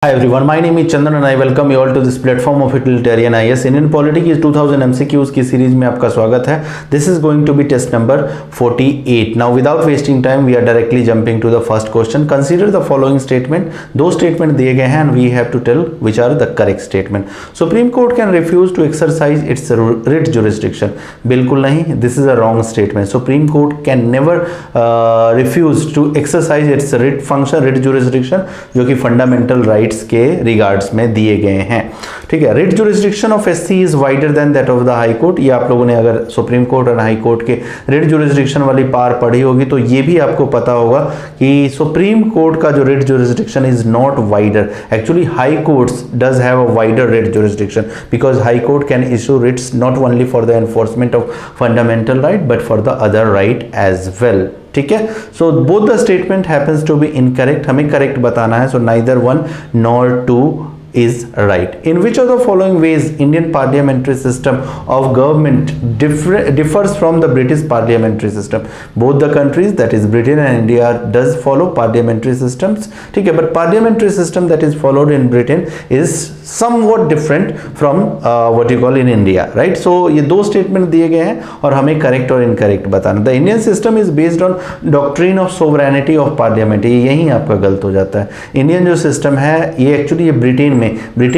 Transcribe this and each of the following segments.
Hi everyone, my name is Chandan and I welcome you all to this platform of Utilitarian IAS. Indian Polity की 2000 MCQs की series में आपका स्वागत है. This is going to be test number 48. Now without wasting time, we are directly jumping to the first question. Consider the following statement. दो statement दिए गए हैं and we have to tell which are the correct statement. Supreme Court can refuse to exercise its writ jurisdiction. बिल्कुल नहीं. This is a wrong statement. Supreme Court can never refuse to exercise its writ function, writ jurisdiction, जो कि fundamental right के regards में दिए गए हैं. ठीक है. Writ jurisdiction of SC is wider than that of the high court. ये आप लोगों ने अगर सुप्रीम कोर्ट और हाई कोर्ट के रिट जुरिस्डिक्शन वाली पार पढ़ी होगी तो ये भी आपको पता होगा कि सुप्रीम कोर्ट का जो writ jurisdiction is not wider. Actually high courts does have a wider writ jurisdiction because high court can issue writs not only for the enforcement of fundamental right but for the other right as well. ठीक है. So both the statement happens to be incorrect. हमें correct बताना है. So neither one nor two is right. In which of the following ways Indian parliamentary system of government differs from the British parliamentary system? Both the countries, that is Britain and India, does follow parliamentary systems. ठीक है. But parliamentary system that is followed in Britain is somewhat different from what you call in India, right? So ये दो statement दिए गए हैं और हमें correct और incorrect बताना. The Indian system is based on doctrine of sovereignty of parliament. ये यहीं आपका गलत हो जाता है. इंडियन जो सिस्टम है ये एक्चुअली ये ब्रिटेन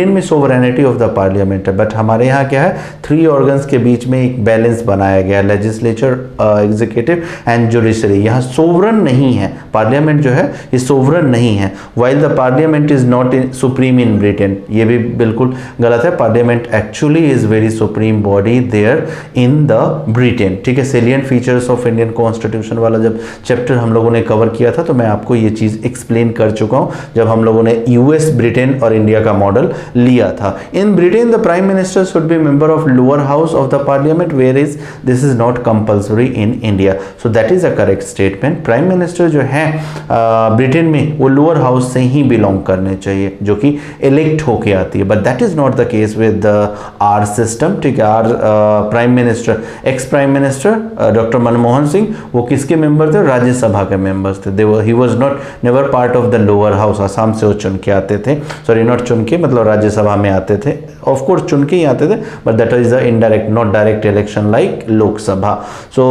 में सोवरेनिटी ऑफ द पार्लियामेंट है. बट हमारे यहाँ क्या है, थ्री ऑर्गन्स के बीच में एक बैलेंस बनाया गया है, लेजिस्लेचर, एग्जीक्यूटिव एंड जुडिशरी. यहाँ सोवरन नहीं है पार्लियामेंट, जो है ये सोवरन नहीं है. While the parliament is not supreme in Britain. ये भी बिल्कुल गलत है. Parliament actually is very supreme body there in the Britain. ठीक है. Salient features of Indian constitution वाला जब चैप्टर हम लोगों ने कवर किया था तो मैं आपको ये चीज एक्सप्लेन कर चुका हूँ जब हम लोगों ने यूएस, ब्रिटेन और इंडिया का मॉडल लिया था. In Britain the prime minister should be member of lower house of the parliament, where is this is not compulsory in India. So that is a correct statement. Prime minister जो है Britain में वो lower house से ही belong करने चाहिए, जो कि elect होके आती है. But that is not the case with our system. ठीक है. Our prime minister, ex prime minister doctor Manmohan Singh, वो किसके मेंबर थे? राज्यसभा के मेंबर्स थे. He was not never part of the lower house. Assam से वो चुन के आते थे. सॉरी, नॉट चुन के, मतलब राज्यसभा में आते थे. ऑफ कोर्स चुन के ही आते थे, but that is the indirect, not direct election like Lok Sabha. So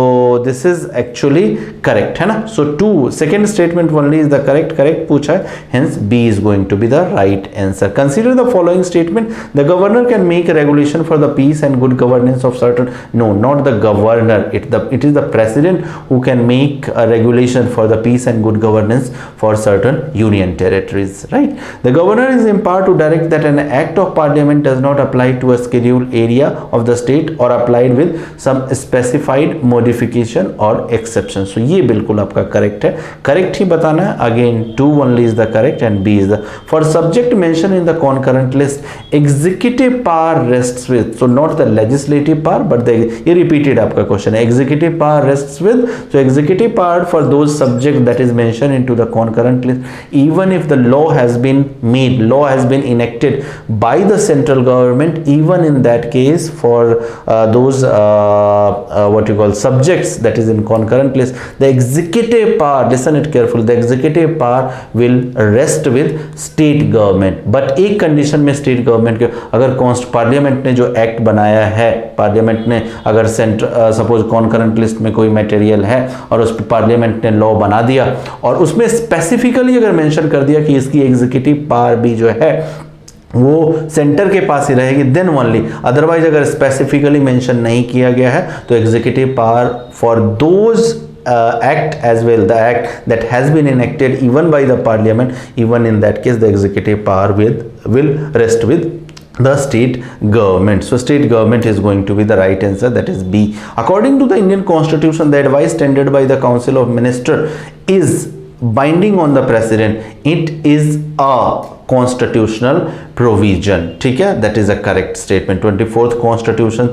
this is actually correct, है ना. So to second statement only is the correct पूछा है, hence B is going to be the right answer. Consider the following statement. The governor can make regulation for the peace and good governance of certain. No, not the governor, it is the president who can make a regulation for the peace and good governance for certain union territories, right? The governor is empowered to direct that an act of parliament does not apply to a scheduled area of the state or applied with some specified modification or exception. So ये बिल्कुल आपका correct है. Correct ही बताना है. Again, 2 only is the correct and B is the for subject mentioned in the concurrent list. Executive power rests with, so not the legislative power but the, ये repeated आपका question है. Executive power rests with, so executive power for those subject that is mentioned into the concurrent list, even if the law has been made, law has been enacted by the central government, even in that case for those what you call subjects that is in concurrent list, the executive power, listen it carefully, the executive power will rest with state government. But एक condition में state government के, अगर parliament ने जो act बनाया है, parliament ने अगर सपोज कॉन्करेंट लिस्ट में कोई मटेरियल है और उस पर पार्लियामेंट ने लॉ बना दिया और उसमें स्पेसिफिकली अगर मेंशन कर दिया कि इसकी एग्जीक्यूटिव पावर भी जो है वो सेंटर के पास ही रहेगी, देन ओनली. अदरवाइज अगर स्पेसिफिकली मेंशन नहीं किया गया है तो executive power for those act as well, the act that has been enacted even by the parliament, even in that case the executive power will rest with the state government. So state government is going to be the right answer, that is B. According to the Indian constitution, the advice tendered by the council of minister is binding on the president. It is a constitutional provision. ठीक है. That is a correct statement. 24th constitution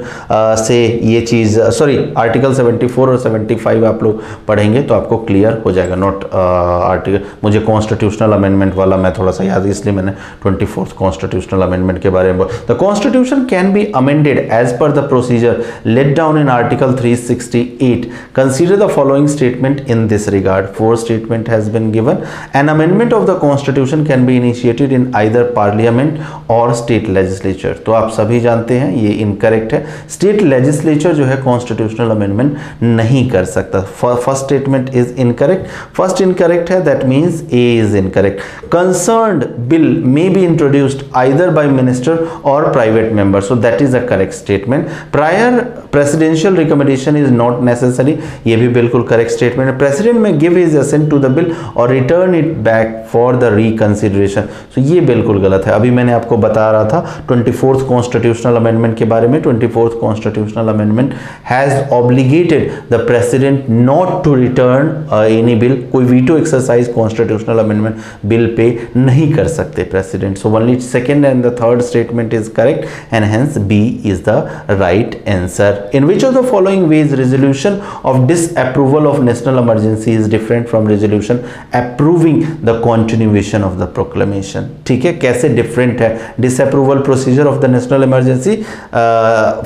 से ये चीज, sorry article 74 और 75 आप लोग पढ़ेंगे तो आपको क्लियर हो जाएगा. नॉट आर्टिकल, मुझे कॉन्स्टिट्यूशनल अमेंडमेंट वाला मैं थोड़ा सा याद है इसलिए मैंने 24th कॉन्स्टिट्यूशनल अमेंडमेंट के बारे में बोला. The constitution can be amended as per the procedure laid down in article 368. Consider the following statement in this regard. 4 statement has been given. An amendment of the constitution can be initiated promulgated in either parliament or state legislature। तो आप सभी जानते हैं ये incorrect है। State legislature जो है constitutional amendment नहीं कर सकता। First statement is incorrect. First incorrect है, that means A is incorrect. Concerned bill may be introduced either by minister or private member, so that is a correct statement. Prior presidential recommendation is not necessary, ये भी बिल्कुल correct statement है। President may give his assent to the bill or return it back for the reconsideration, so ये बिल्कुल गलत है। अभी मैंने आपको बता रहा था 24th कॉन्स्टिट्यूशनल अमेंडमेंट के बारे में। 24th constitutional amendment has obligated the president not to return any bill. कोई veto exercise constitutional amendment bill पे नहीं कर सकते president. So only second and the third statement is correct and hence B is the right answer. In which of the following ways resolution of disapproval of national emergency is different from resolution approving the continuation of the proclamation? ठीक है, कैसे different है disapproval procedure of the national emergency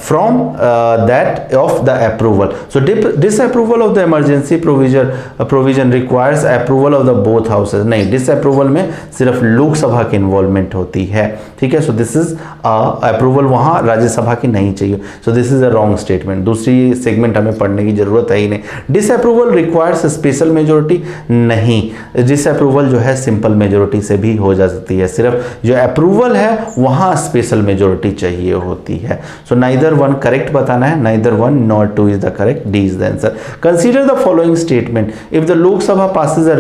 from that of the approval? So disapproval of the emergency provision requires approval of the both houses। नहीं, disapproval में सिर्फ लोकसभा की involvement होती है। ठीक है, सो दिस इज अप्रूवल वहां राज्यसभा की नहीं चाहिए। सो this is a wrong statement. दूसरी सेगमेंट हमें पढ़ने की जरूरत है ही नहीं। डिसअप्रूवल रिक्वायर्स स्पेशल मेजोरिटी, नहीं, डिसअप्रूवल जो है सिंपल मेजोरिटी से भी हो जा सकती है। सिर्फ जो अप्रूवल है वहां स्पेशल मेजोरिटी चाहिए होती है। सो नाइदर वन करेक्ट बताना है, neither one nor two is the correct, D is the answer. Consider the following statement. If the Lok Sabha passes a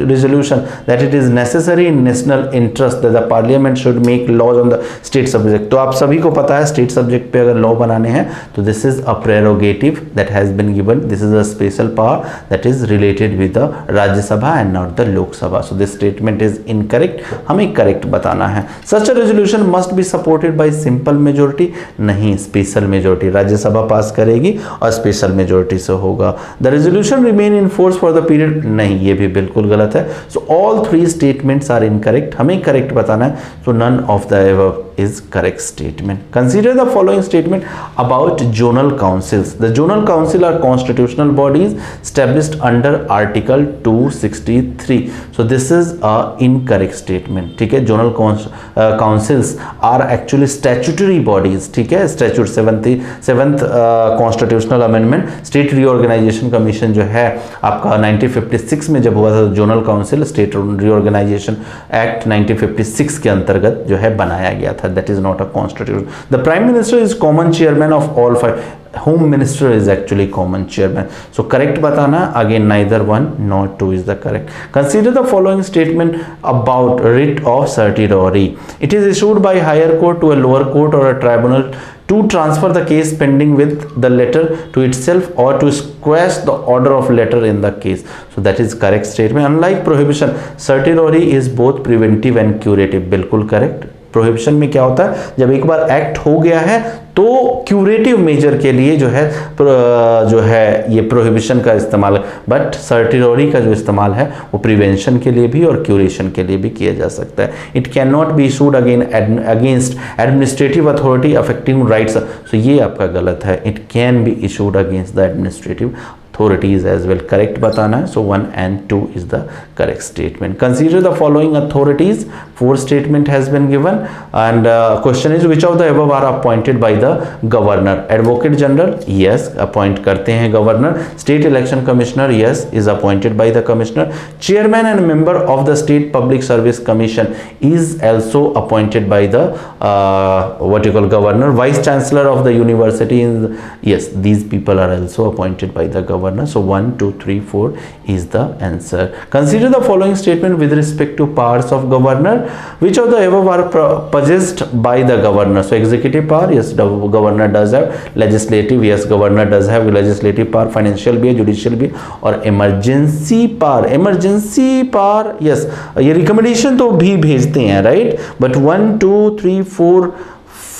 resolution that it is necessary in national interest that the parliament should make laws on the state subject। तो आप सभी को पता है state subject पे अगर law बनाने हैं तो this is a prerogative that has been given, this is a special power that is related with the Rajya Sabha and not the Lok Sabha. So this statement is incorrect, हमें करेक्ट बताना है। Such a resolution must be supported by simple majority, नहीं, special majority Rajya Sabha pass करेगी और special majority से होगा। The resolution remain in force for the period, नहीं, ये भी बिल्कुल गलत है। सो all three statements are incorrect, हमें करेक्ट बताना है। So none of the above is correct statement. Consider the following statement about zonal councils. The zonal council are constitutional bodies established under article 263. So this is a incorrect statement. ठीक है, zonal councils are actually statutory bodies। ठीक है, statute 7th constitutional amendment state reorganization commission जो है आपका 1956 में जब हुआ था, zonal council state reorganisation act 1956 के अंतर्गत जो है बनाया गया था। That is not a constitution. The prime minister is common chairman of all five. Home minister is actually common chairman. So correct बताना, again neither one nor two is the correct. Consider the following statement about writ of certiorari. It is issued by higher court to a lower court or a tribunal to transfer the case pending with the letter to itself or to squash the order of letter in the case. So that is correct statement. Unlike prohibition, certiorari is both preventive and curative. बिल्कुल correct। Prohibition में क्या होता है, जब एक बार act हो गया है तो क्यूरेटिव मेजर के लिए जो है ये प्रोहिबिशन का इस्तेमाल, बट सर्टिरोरी का जो इस्तेमाल है वो प्रिवेंशन के लिए भी और क्यूरेशन के लिए भी किया जा सकता है। It can not be issued against administrative authority affecting rights. So ये आपका गलत है, it can be issued against the administrative authorities as well, correct बताना है। So 1 and 2 is the correct statement. Consider the following authorities, 4 statement has been given and question is which of the above are appointed by the governor? Advocate general, yes, appoint करते हैं governor. State election commissioner, yes, is appointed by the commissioner. Chairman and member of the state public service commission is also appointed by the governor. Vice chancellor of the university is, yes, these people are also appointed by the governor. So 1, 2, 3, 4 is the answer. Consider the following statement with respect to powers of governor. Which of the above are possessed by the governor? So executive power, yes, the governor does have. Legislative, yes, governor does have legislative power. Financial भी है, judicial भी, और emergency power, yes, ये recommendation तो भी भेजते हैं, right? But 1, 2, 3, 4,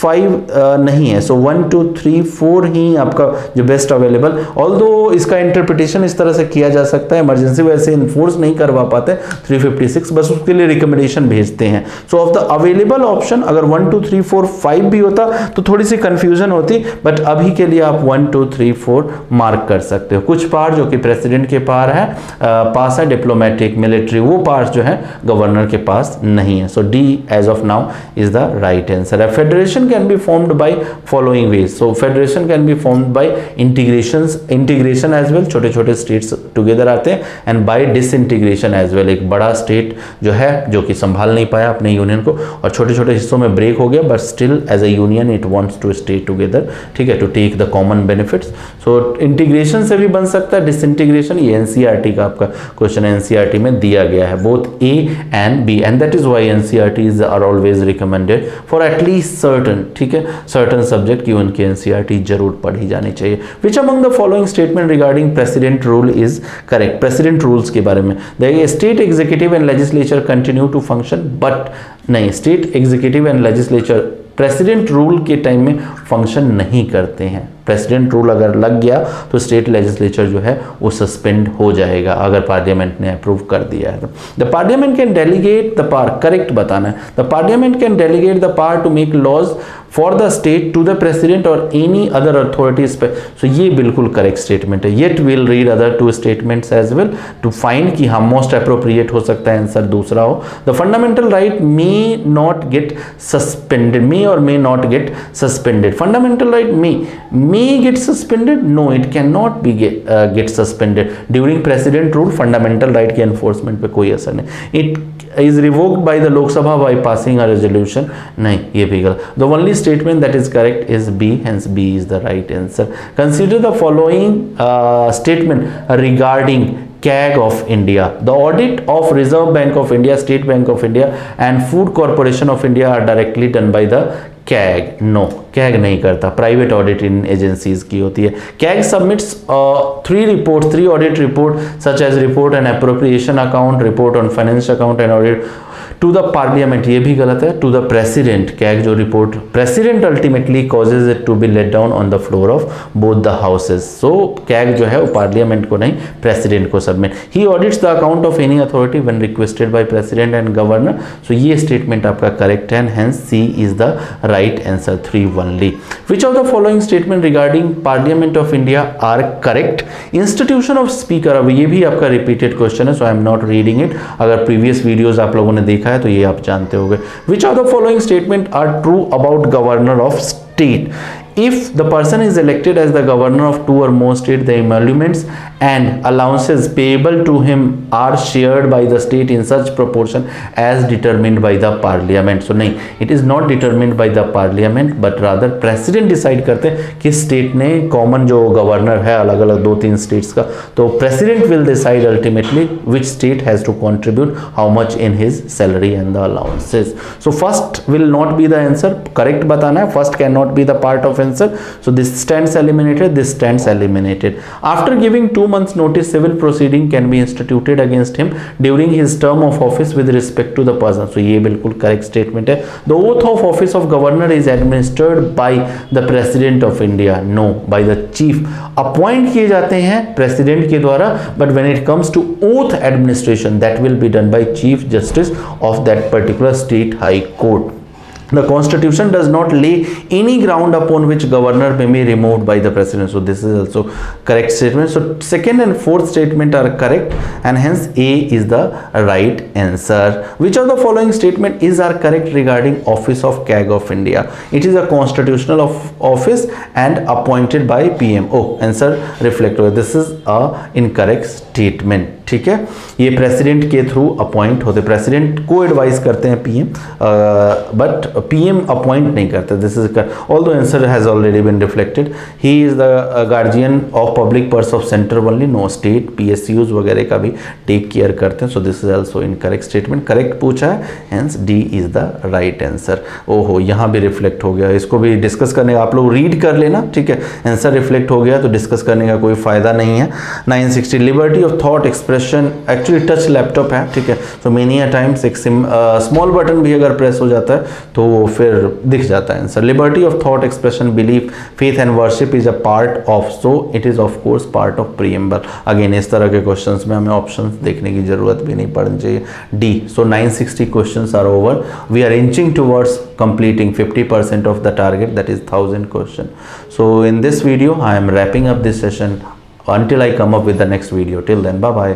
5 नहीं है, सो 1 2 3 4 ही आपका जो बेस्ट अवेलेबल, ऑल्दो इसका इंटरप्रिटेशन इस तरह से किया जा सकता है, इमरजेंसी वैसे इन्फोर्स नहीं करवा पाते 356, बस उसके लिए रिकमेंडेशन भेजते हैं। सो ऑफ द अवेलेबल ऑप्शन अगर 1 2 3 4 5 भी होता तो थोड़ी सी कंफ्यूजन होती, बट अभी के लिए आप 1 2 3 4 मार्क कर सकते हो। कुछ पावर जो कि प्रेसिडेंट के पास है, डिप्लोमेटिक, मिलिट्री, वो पावर्स जो है गवर्नर के पास नहीं है। So D as of now is the right answer है। Federation can be formed by following ways, so federation can be formed by integration as well, छोटे छोटे स्टेट्स टुगेदर आते हैं, and by disintegration as well, एक बड़ा state जो है जो कि संभाल नहीं पाया अपने यूनियन को और छोटे छोटे हिस्सों में ब्रेक हो गया, but still as a union it wants to stay together, ठीक है, to take the common benefits. So integration से भी बन सकता है, डिसइंटीग्रेशन, ये एनसीईआरटी का आपका क्वेश्चन एनसीईआरटी में दिया गया है, both A and B, and that is why NCERTs are always recommended for at least certain, ठीक है, सर्टन सब्जेक्ट की उनकी एनसीईआरटी जरूर पढ़ी जानी चाहिए। Which among the following statement regarding president rule is correct? President rules के बारे में, the state executive and legislature continue to function, but नहीं, state executive and legislature president rule के टाइम में फंक्शन नहीं करते हैं। प्रेसिडेंट रूल अगर लग गया तो स्टेट लेजिस्लेचर जो है वो सस्पेंड हो जाएगा अगर पार्लियामेंट ने अप्रूव कर दिया है। The parliament can delegate the power, correct बताना है, the parliament can delegate the power to make laws for the state to the president और एनी अदर अथॉरिटीज पे। सो ये बिल्कुल करेक्ट स्टेटमेंट है। Yet will read other two statements as well to find कि हम most appropriate हो सकता है आंसर दूसरा हो। The fundamental right may not get suspended, may और may not get suspended, fundamental right may get suspended, no it cannot be get suspended during president rule, fundamental right के enforcement पे कोई असर नहीं। it is revoked by the Lok Sabha by passing a resolution, नहीं ये भी गलत। the only statement that is correct is B, hence B is the right answer। consider the following statement regarding CAG of India, the audit of Reserve Bank of India, State Bank of India and Food Corporation of India are directly done by the CAG, no CAG नहीं करता, private audit इन agencies की होती है। CAG submits 3 audit report such as report and appropriation account, report on finance account and audit to the parliament, ये भी गलत है, to the president. CAG जो report president ultimately causes it to be laid down on the floor of both the houses. So CAG जो है वो parliament को नहीं प्रेसिडेंट को submit. He audits the account of any authority when requested by president and governor. So ये statement आपका correct है, hence C is the right answer 3 only. Which of the following statement regarding parliament of India are correct? Institution of speaker, अब ये भी आपका repeated question है, so I am not reading it. अगर previous videos आप लोगों ने देखा है तो ये आप जानते होंगे। Which of the following statement are true about governor of state? If the person is elected as the governor of 2 or more states, the emoluments and allowances payable to him are shared by the state in such proportion as determined by the parliament. So नहीं, it is not determined by the parliament, but rather president decide करते हैं कि state ने common जो governor है अलग अलग 2-3 states का, तो president will decide ultimately which state has to contribute how much in his salary and the allowances. So first will not be the answer, correct बताना है, first cannot be the part of answer, so this stands eliminated, this stands eliminated. After giving 2 months notice, civil proceeding can be instituted against him during his term of office with respect to the person. So ये बिल्कुल correct statement है। The oath of office of governor is administered by the president of India, no, by the chief। appoint किए जाते हैं president के द्वारा, but when it comes to oath administration, that will be done by chief justice of that particular state high court। The constitution does not lay any ground upon which governor may be removed by the president. So this is also correct statement. So second and fourth statement are correct, and hence A is the right answer. Which of the following statement is are correct regarding office of CAG of India? It is a constitutional office and appointed by PM. Oh, answer reflect होगा, this is a incorrect statement। ठीक है, ये president के through appoint होते, president को advice करते हैं PM, but PM appoint नहीं करते। This is although answer has already been reflected. He is the guardian of public purse of centre only, no state PSUs वगैरह का भी टेक केयर करते हैं। So this is also incorrect statement, correct पूछा है, hence D is the right answer. ओहो, यहाँ भी रिफ्लेक्ट हो गया, इसको भी डिस्कस करने का आप लोग रीड कर लेना, ठीक है। आंसर रिफ्लेक्ट हो गया तो डिस्कस करने का कोई फायदा नहीं है। 960 liberty of thought express expression actually touch laptop है, ठीक है, तो मेनी अ टाइम्स एक स्मॉल बटन भी अगर प्रेस हो जाता है तो फिर दिख जाता है answer. Liberty of thought, expression, belief, faith and worship is a part of, so it is of course part of preamble. Again इस तरह के क्वेश्चंस में हमें ऑप्शंस देखने की जरूरत भी नहीं पड़नी चाहिए। D, so 960 questions are over, we are inching towards completing 50% of the target, that is 1000 question. So in this video I am wrapping up this session until I come up with the next video. Till then, bye bye.